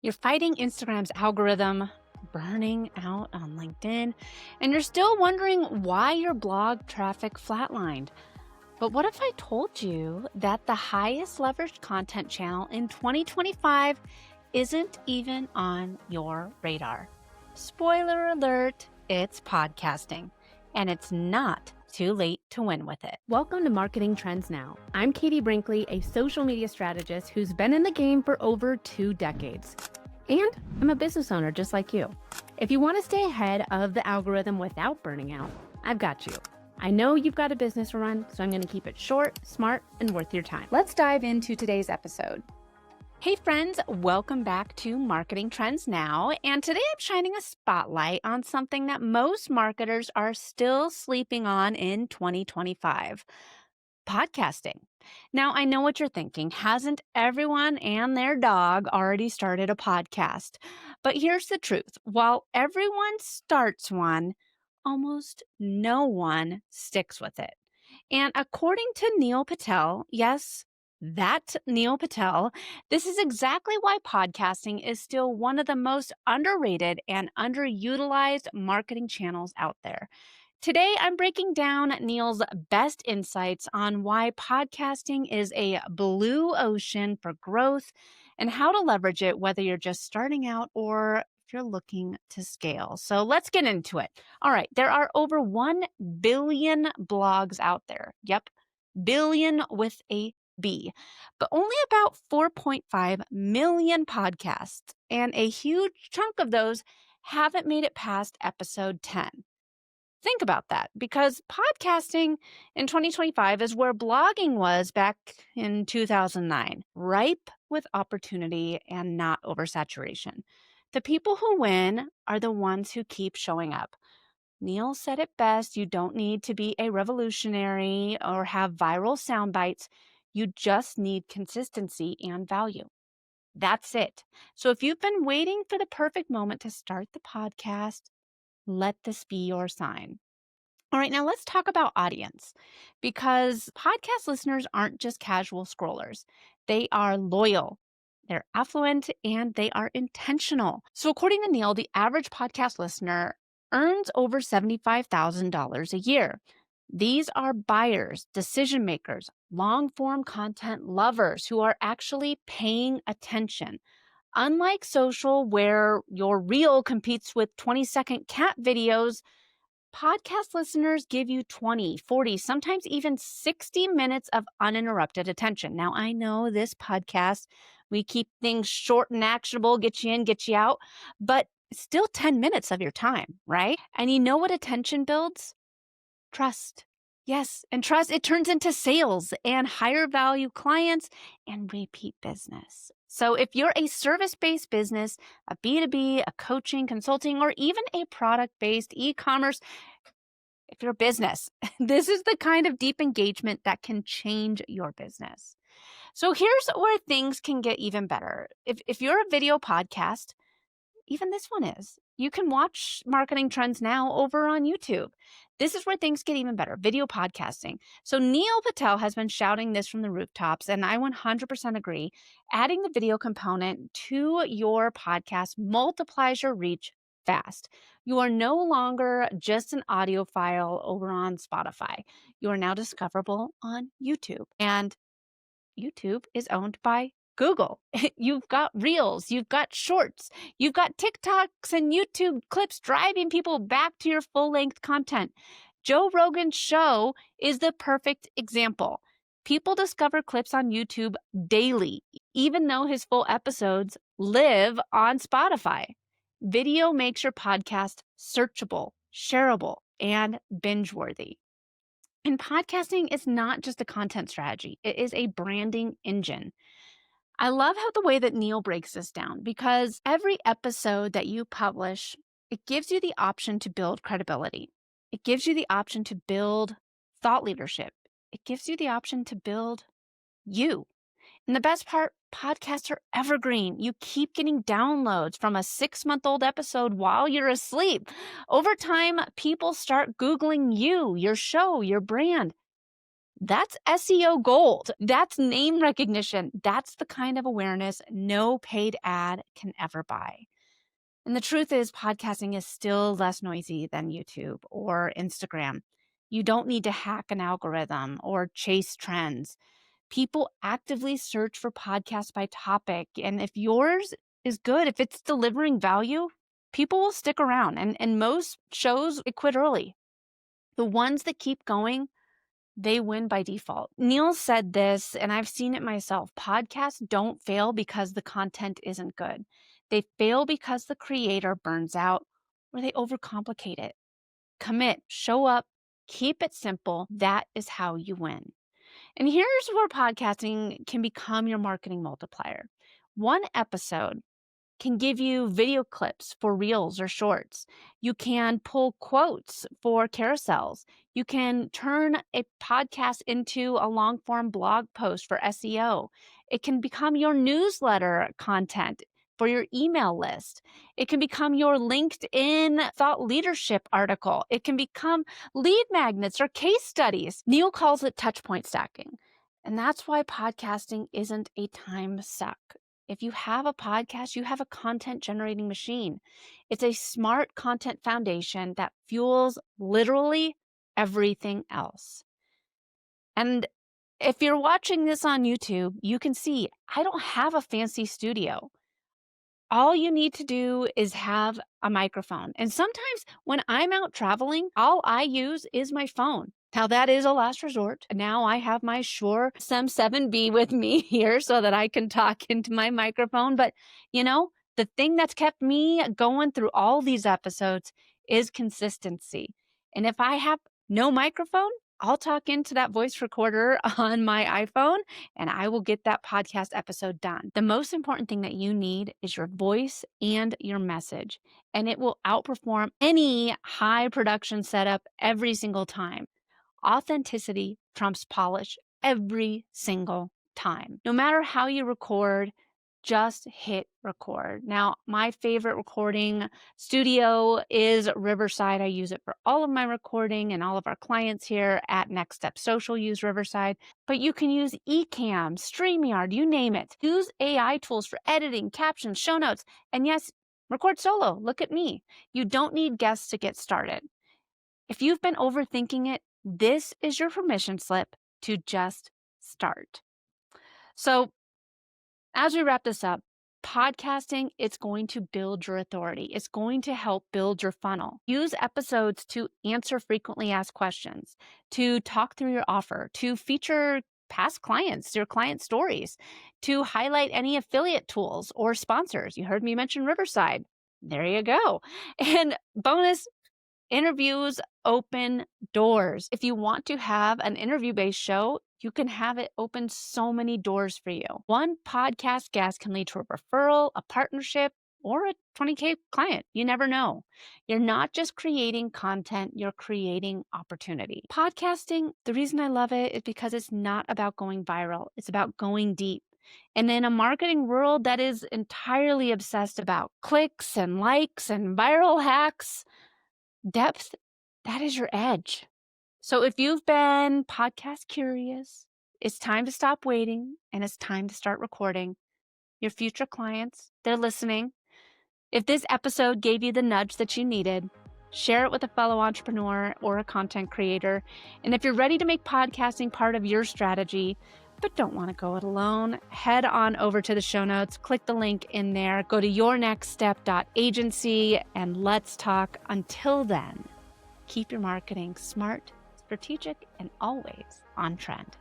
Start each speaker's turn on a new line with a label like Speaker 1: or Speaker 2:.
Speaker 1: You're fighting Instagram's algorithm, burning out on LinkedIn, and you're still wondering why your blog traffic flatlined. But what if I told you that the highest leveraged content channel in 2025 isn't even on your radar? Spoiler alert, it's podcasting, and it's not too late to win with it. Welcome to Marketing Trends Now. I'm Katie Brinkley, a social media strategist who's been in the game for over 2 decades. And I'm a business owner just like you. If you want to stay ahead of the algorithm without burning out, I've got you. I know you've got a business to run, so I'm going to keep it short, smart, and worth your time. Let's dive into today's episode. Hey friends, welcome back to Marketing Trends Now, and today I'm shining a spotlight on something that most marketers are still sleeping on in 2025. Podcasting. Now, I know what you're thinking. Hasn't everyone and their dog already started a podcast? But here's the truth. While everyone starts one, almost no one sticks with it. And according to Neil Patel, yes, that Neil Patel, this is exactly why podcasting is still one of the most underrated and underutilized marketing channels out there. Today, I'm breaking down Neil's best insights on why podcasting is a blue ocean for growth and how to leverage it, whether you're just starting out or if you're looking to scale. So let's get into it. All right, there are over 1 billion blogs out there. Yep, billion with a B, but only about 4.5 million podcasts, and a huge chunk of those haven't made it past episode 10. Think about that, because podcasting in 2025 is where blogging was back in 2009, ripe with opportunity and not oversaturation. The people who win are the ones who keep showing up. Neil said it best, you don't need to be a revolutionary or have viral sound bites. You just need consistency and value. That's it. So if you've been waiting for the perfect moment to start the podcast, let this be your sign. All right, now let's talk about audience, because podcast listeners aren't just casual scrollers. They are loyal, they're affluent, and they are intentional. So according to Neil, the average podcast listener earns over $75,000 a year. These are buyers, decision makers, long-form content lovers who are actually paying attention. Unlike social, where your reel competes with 20-second cat videos, podcast listeners give you 20, 40, sometimes even 60 minutes of uninterrupted attention. Now, I know this podcast, we keep things short and actionable, get you in, get you out, but it's still 10 minutes of your time, right? And you know what attention builds? Trust. Yes, and trust, it turns into sales and higher value clients and repeat business. So if you're a service-based business, a B2B, a coaching, consulting, or even a product-based e-commerce, if you're a business, this is the kind of deep engagement that can change your business. So here's where things can get even better. If you're a video podcast, even this one is, you can watch Marketing Trends Now over on YouTube. This is where things get even better, video podcasting. So Neil Patel has been shouting this from the rooftops, and I 100% agree. Adding the video component to your podcast multiplies your reach fast. You are no longer just an audio file over on Spotify. You are now discoverable on YouTube. And YouTube is owned by Google. You've got Reels, you've got Shorts, you've got TikToks and YouTube clips driving people back to your full-length content. Joe Rogan's show is the perfect example. People discover clips on YouTube daily, even though his full episodes live on Spotify. Video makes your podcast searchable, shareable, and binge-worthy. And podcasting is not just a content strategy. It is a branding engine. I love how the way that Neil breaks this down, because every episode that you publish, it gives you the option to build credibility. It gives you the option to build thought leadership. It gives you the option to build you. And the best part, podcasts are evergreen. You keep getting downloads from a 6-month-old episode while you're asleep. Over time, people start Googling you, your show, your brand. That's SEO gold. That's name recognition. That's the kind of awareness no paid ad can ever buy. And the truth is, podcasting is still less noisy than YouTube or Instagram. You don't need to hack an algorithm or chase trends. People actively search for podcasts by topic. And if yours is good, if it's delivering value, people will stick around. And most shows quit early. The ones that keep going, they win by default. Neil said this, and I've seen it myself. Podcasts don't fail because the content isn't good. They fail because the creator burns out or they overcomplicate it. Commit, show up, keep it simple. That is how you win. And here's where podcasting can become your marketing multiplier. One episode can give you video clips for reels or shorts. You can pull quotes for carousels. You can turn a podcast into a long form blog post for SEO. It can become your newsletter content for your email list. It can become your LinkedIn thought leadership article. It can become lead magnets or case studies. Neil calls it touchpoint stacking. And that's why podcasting isn't a time suck. If you have a podcast, you have a content generating machine. It's a smart content foundation that fuels literally everything else. And if you're watching this on YouTube, you can see I don't have a fancy studio. All you need to do is have a microphone. And sometimes when I'm out traveling, all I use is my phone. Now, that is a last resort. Now I have my Shure SM7B with me here so that I can talk into my microphone. But, the thing that's kept me going through all these episodes is consistency. And if I have no microphone, I'll talk into that voice recorder on my iPhone and I will get that podcast episode done. The most important thing that you need is your voice and your message, and it will outperform any high production setup every single time. Authenticity trumps polish every single time. No matter how you record, just hit record. Now, my favorite recording studio is Riverside. I use it for all of my recording, and all of our clients here at Next Step Social use Riverside. But you can use Ecamm, StreamYard, you name it. Use AI tools for editing, captions, show notes, and yes, record solo. Look at me. You don't need guests to get started. If you've been overthinking it, this is your permission slip to just start. So, as we wrap this up, podcasting, it's going to build your authority. It's going to help build your funnel. Use episodes to answer frequently asked questions, to talk through your offer, to feature past clients, your client stories, to highlight any affiliate tools or sponsors. You heard me mention Riverside. There you go. And bonus, interviews open doors. If you want to have an interview-based show, you can have it open so many doors for you. One podcast guest can lead to a referral, a partnership, or a 20K client. You never know. You're not just creating content, you're creating opportunity. Podcasting, the reason I love it is because it's not about going viral. It's about going deep. And in a marketing world that is entirely obsessed about clicks and likes and viral hacks, depth, that is your edge. So if you've been podcast curious, it's time to stop waiting and it's time to start recording. Your future clients, they're listening. If this episode gave you the nudge that you needed, share it with a fellow entrepreneur or a content creator. And if you're ready to make podcasting part of your strategy, but don't want to go it alone, head on over to the show notes, click the link in there, go to yournextstep.agency, and let's talk. Until then, keep your marketing smart, strategic, and always on trend.